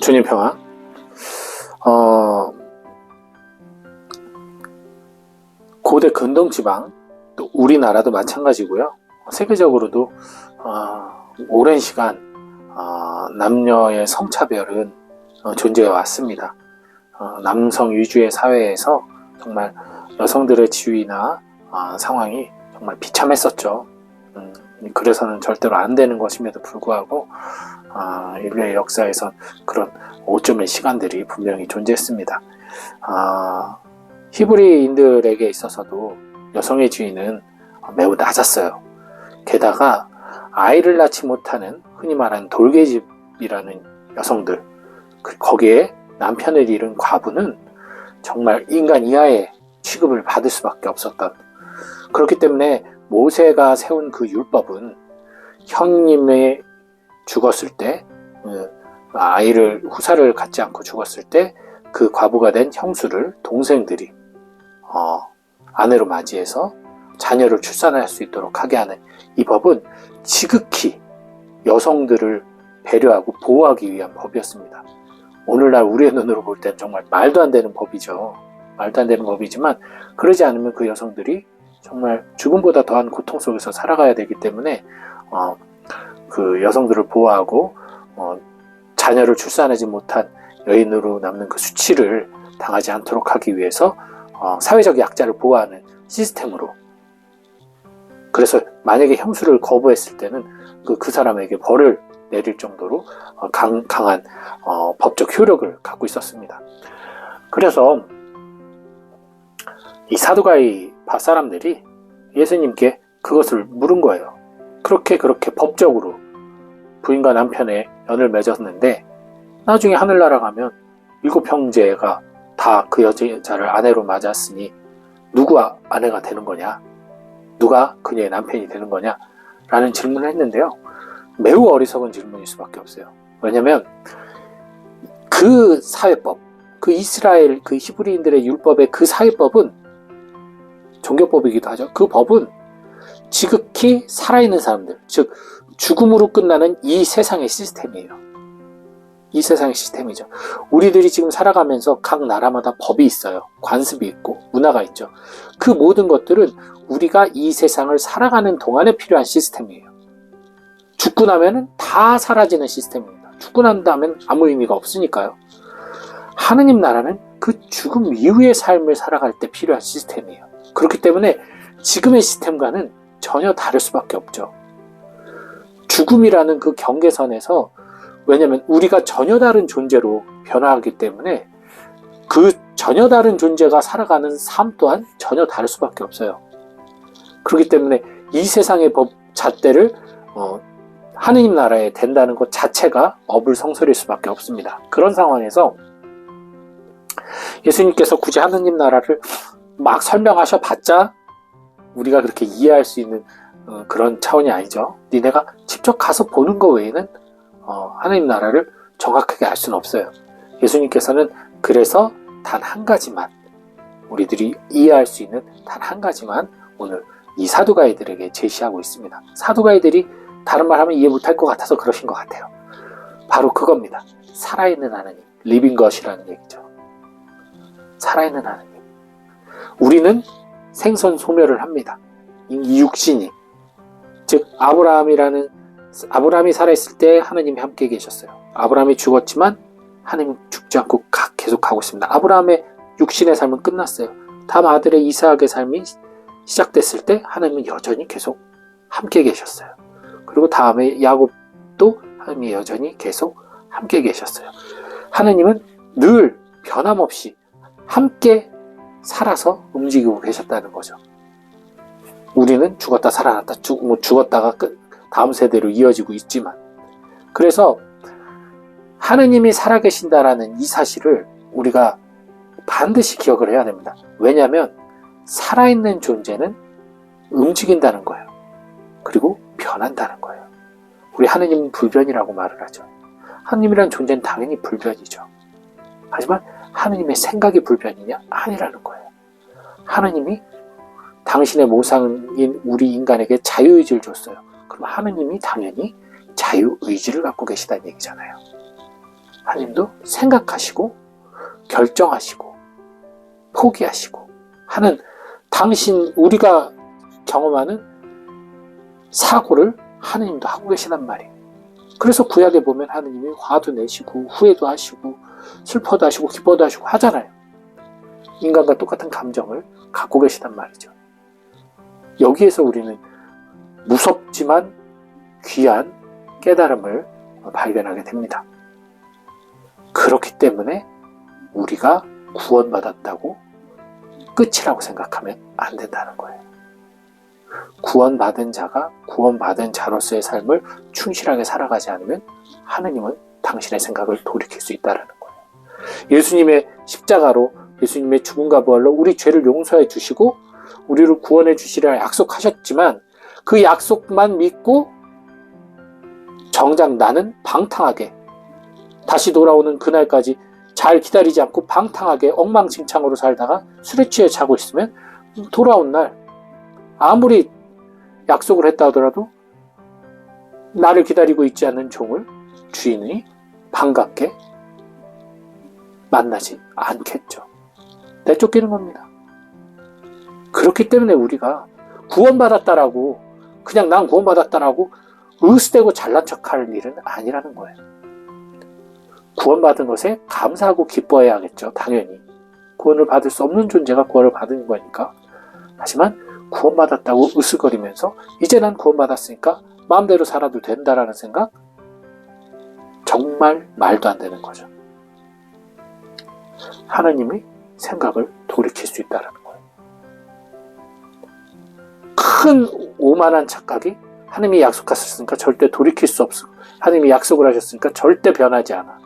주님 평화. 고대 근동지방, 또 우리나라도 마찬가지고요. 세계적으로도 오랜 시간 남녀의 성차별은 존재해 왔습니다. 남성 위주의 사회에서 정말 여성들의 지위나 상황이 정말 비참했었죠. 그래서는 절대로 안 되는 것임에도 불구하고 인류의 역사에선 그런 오점의 시간들이 분명히 존재했습니다. 히브리인들에게 있어서도 여성의 지위는 매우 낮았어요. 게다가 아이를 낳지 못하는 흔히 말하는 돌계집이라는 여성들, 거기에 남편을 잃은 과부는 정말 인간 이하의 취급을 받을 수밖에 없었던, 그렇기 때문에 모세가 세운 그 율법은 형님이 죽었을 때, 후사를 갖지 않고 죽었을 때 그 과부가 된 형수를 동생들이 아내로 맞이해서 자녀를 출산할 수 있도록 하게 하는 이 법은 지극히 여성들을 배려하고 보호하기 위한 법이었습니다. 오늘날 우리의 눈으로 볼 땐 정말 말도 안 되는 법이죠. 말도 안 되는 법이지만, 그러지 않으면 그 여성들이 정말 죽음보다 더한 고통 속에서 살아가야 되기 때문에 그 여성들을 보호하고 자녀를 출산하지 못한 여인으로 남는 그 수치를 당하지 않도록 하기 위해서 사회적 약자를 보호하는 시스템으로, 그래서 만약에 형수를 거부했을 때는 그 사람에게 벌을 내릴 정도로 강한 법적 효력을 갖고 있었습니다. 그래서 이 사두가이 파 사람들이 예수님께 그것을 물은 거예요. 그렇게 법적으로 부인과 남편의 연을 맺었는데 나중에 하늘나라 가면 7 형제가 다 그 여자를 아내로 맞았으니 누구 아내가 되는 거냐? 누가 그녀의 남편이 되는 거냐? 라는 질문을 했는데요. 매우 어리석은 질문일 수밖에 없어요. 왜냐면 그 사회법, 그 이스라엘, 그 히브리인들의 율법의 그 사회법은 종교법이기도 하죠. 그 법은 지극히 살아있는 사람들, 즉 죽음으로 끝나는 이 세상의 시스템이에요. 이 세상의 시스템이죠. 우리들이 지금 살아가면서 각 나라마다 법이 있어요. 관습이 있고 문화가 있죠. 그 모든 것들은 우리가 이 세상을 살아가는 동안에 필요한 시스템이에요. 죽고 나면은 다 사라지는 시스템입니다. 죽고 난 다음엔 아무 의미가 없으니까요. 하느님 나라는 그 죽음 이후의 삶을 살아갈 때 필요한 시스템이에요. 그렇기 때문에 지금의 시스템과는 전혀 다를 수밖에 없죠. 죽음이라는 그 경계선에서, 왜냐하면 우리가 전혀 다른 존재로 변화하기 때문에 그 전혀 다른 존재가 살아가는 삶 또한 전혀 다를 수밖에 없어요. 그렇기 때문에 이 세상의 법 잣대를 하느님 나라에 된다는 것 자체가 어불성설일 수밖에 없습니다. 그런 상황에서 예수님께서 굳이 하느님 나라를 막 설명하셔봤자 우리가 그렇게 이해할 수 있는 그런 차원이 아니죠. 니네가 직접 가서 보는 것 외에는 하느님 나라를 정확하게 알 수는 없어요. 예수님께서는 그래서 단 한 가지만, 우리들이 이해할 수 있는 단 한 가지만 오늘 이 사두가이들에게 제시하고 있습니다. 사두가이들이 다른 말 하면 이해 못할 것 같아서 그러신 것 같아요. 바로 그겁니다. 살아있는 하느님, 리빙 것이라는 얘기죠. 살아있는 하느님. 우리는 생선 소멸을 합니다. 이 육신이, 즉 아브라함이 살아있을 때 하느님이 함께 계셨어요. 아브라함이 죽었지만 하느님은 죽지 않고 계속하고 있습니다. 아브라함의 육신의 삶은 끝났어요. 다음 아들의 이삭의 삶이 시작됐을 때 하느님은 여전히 계속 함께 계셨어요. 그리고 다음에 야곱도 하느님이 여전히 계속 함께 계셨어요. 하느님은 늘 변함없이 함께 살아서 움직이고 계셨다는 거죠. 우리는 죽었다 살아났다, 죽었다가 다음 세대로 이어지고 있지만, 그래서 하느님이 살아계신다라는 이 사실을 우리가 반드시 기억을 해야 됩니다. 왜냐하면 살아있는 존재는 움직인다는 거예요. 그리고 변한다는 거예요. 우리 하느님은 불변이라고 말을 하죠. 하느님이란 존재는 당연히 불변이죠. 하지만 하느님의 생각이 불변이냐? 아니라는 거예요. 하느님이 당신의 모상인 우리 인간에게 자유의지를 줬어요. 그럼 하느님이 당연히 자유의지를 갖고 계시다는 얘기잖아요. 하나님도 생각하시고 결정하시고 포기하시고 하는 우리가 경험하는 사고를 하나님도 하고 계시단 말이에요. 그래서 구약에 보면 하나님이 화도 내시고 후회도 하시고 슬퍼도 하시고 기뻐도 하시고 하잖아요. 인간과 똑같은 감정을 갖고 계시단 말이죠. 여기에서 우리는 무섭지만 귀한 깨달음을 발견하게 됩니다. 그렇기 때문에 우리가 구원받았다고 끝이라고 생각하면 안 된다는 거예요. 구원받은 자가 구원받은 자로서의 삶을 충실하게 살아가지 않으면 하느님은 당신의 생각을 돌이킬 수 있다는 거예요. 예수님의 십자가로 예수님의 죽음과 부활로 우리 죄를 용서해 주시고 우리를 구원해 주시리라 약속하셨지만 그 약속만 믿고 정작 나는 방탕하게 다시 돌아오는 그날까지 잘 기다리지 않고 방탕하게 엉망진창으로 살다가 술에 취해 자고 있으면 돌아온 날 아무리 약속을 했다 하더라도 나를 기다리고 있지 않는 종을 주인이 반갑게 만나지 않겠죠. 내쫓기는 겁니다. 그렇기 때문에 우리가 구원받았다라고 그냥 난 구원받았다라고 으스대고 잘난 척할 일은 아니라는 거예요. 구원받은 것에 감사하고 기뻐해야겠죠. 당연히 구원을 받을 수 없는 존재가 구원을 받은 거니까. 하지만 구원받았다고 으스거리면서 이제 난 구원받았으니까 마음대로 살아도 된다라는 생각, 정말 말도 안 되는 거죠. 하나님이 생각을 돌이킬 수 있다는 거예요. 큰 오만한 착각이 하나님이 약속하셨으니까 절대 돌이킬 수 없어. 하나님이 약속을 하셨으니까 절대 변하지 않아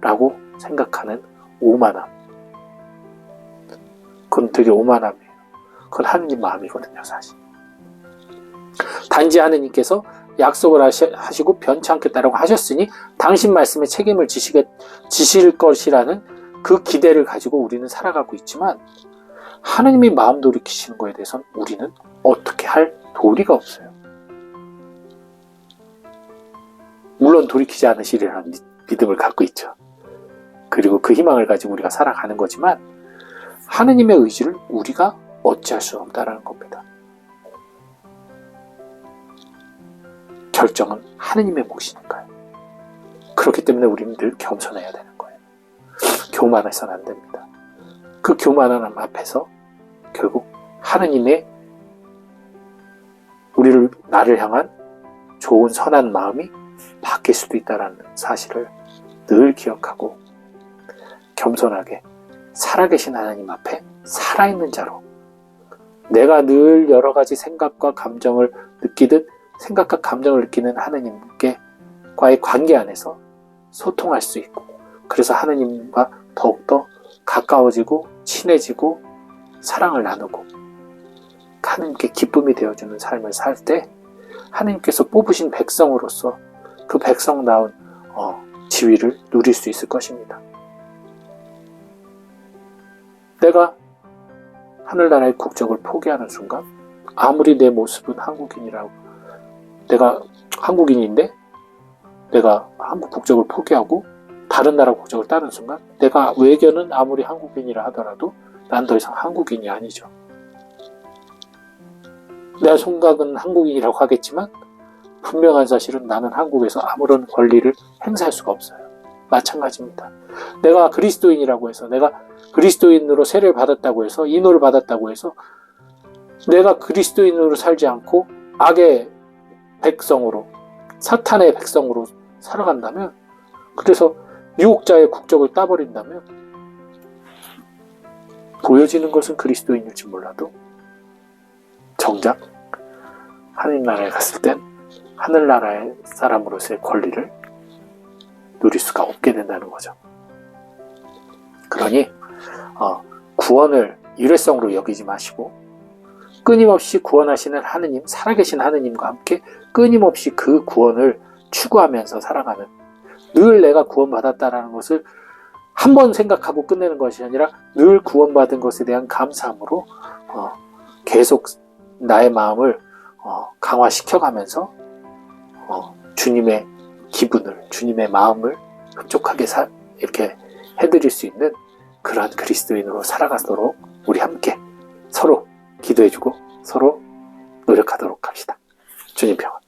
라고 생각하는 오만함. 그건 되게 오만함이에요. 그건 하느님 마음이거든요, 사실. 단지 하느님께서 약속을 하시고 변치 않겠다라고 하셨으니 당신 말씀에 책임을 지실 것이라는 그 기대를 가지고 우리는 살아가고 있지만 하느님이 마음 돌이키시는 거에 대해서는 우리는 어떻게 할 도리가 없어요. 물론 돌이키지 않으시리라는 믿음을 갖고 있죠. 그리고 그 희망을 가지고 우리가 살아가는 거지만 하느님의 의지를 우리가 어찌할 수 없다는 겁니다. 결정은 하느님의 몫이니까요. 그렇기 때문에 우리는 늘 겸손해야 되는 거예요. 교만해서는 안 됩니다. 그 교만함 앞에서 결국 하느님의 나를 향한 좋은 선한 마음이 바뀔 수도 있다는 사실을 늘 기억하고 겸손하게 살아계신 하나님 앞에 살아있는 자로 내가 늘 여러 가지 생각과 감정을 느끼듯 생각과 감정을 느끼는 하나님과의 관계 안에서 소통할 수 있고 그래서 하나님과 더욱더 가까워지고 친해지고 사랑을 나누고 하나님께 기쁨이 되어주는 삶을 살 때 하나님께서 뽑으신 백성으로서 그 백성다운 지위를 누릴 수 있을 것입니다. 내가 하늘나라의 국적을 포기하는 순간 아무리 내 모습은 한국인이라고 내가 한국인인데 내가 한국 국적을 포기하고 다른 나라 국적을 따는 순간 내가 외견은 아무리 한국인이라 하더라도 난 더 이상 한국인이 아니죠. 내 생각은 한국인이라고 하겠지만 분명한 사실은 나는 한국에서 아무런 권리를 행사할 수가 없어요. 마찬가지입니다. 내가 그리스도인이라고 해서 내가 그리스도인으로 세례를 받았다고 해서 인호를 받았다고 해서 내가 그리스도인으로 살지 않고 악의 백성으로 사탄의 백성으로 살아간다면 그래서 유혹자의 국적을 따버린다면 보여지는 것은 그리스도인일지 몰라도 정작 하나님 나라에 갔을 땐 하늘나라의 사람으로서의 권리를 누릴 수가 없게 된다는 거죠. 그러니 구원을 일회성으로 여기지 마시고 끊임없이 구원하시는 하느님, 살아계신 하느님과 함께 끊임없이 그 구원을 추구하면서 살아가는 늘 내가 구원받았다라는 것을 한 번 생각하고 끝내는 것이 아니라 늘 구원받은 것에 대한 감사함으로 계속 나의 마음을 강화시켜가면서 주님의 기분을, 주님의 마음을 흡족하게 이렇게 해드릴 수 있는 그러한 그리스도인으로 살아가도록 우리 함께 서로 기도해주고 서로 노력하도록 합시다. 주님 평안.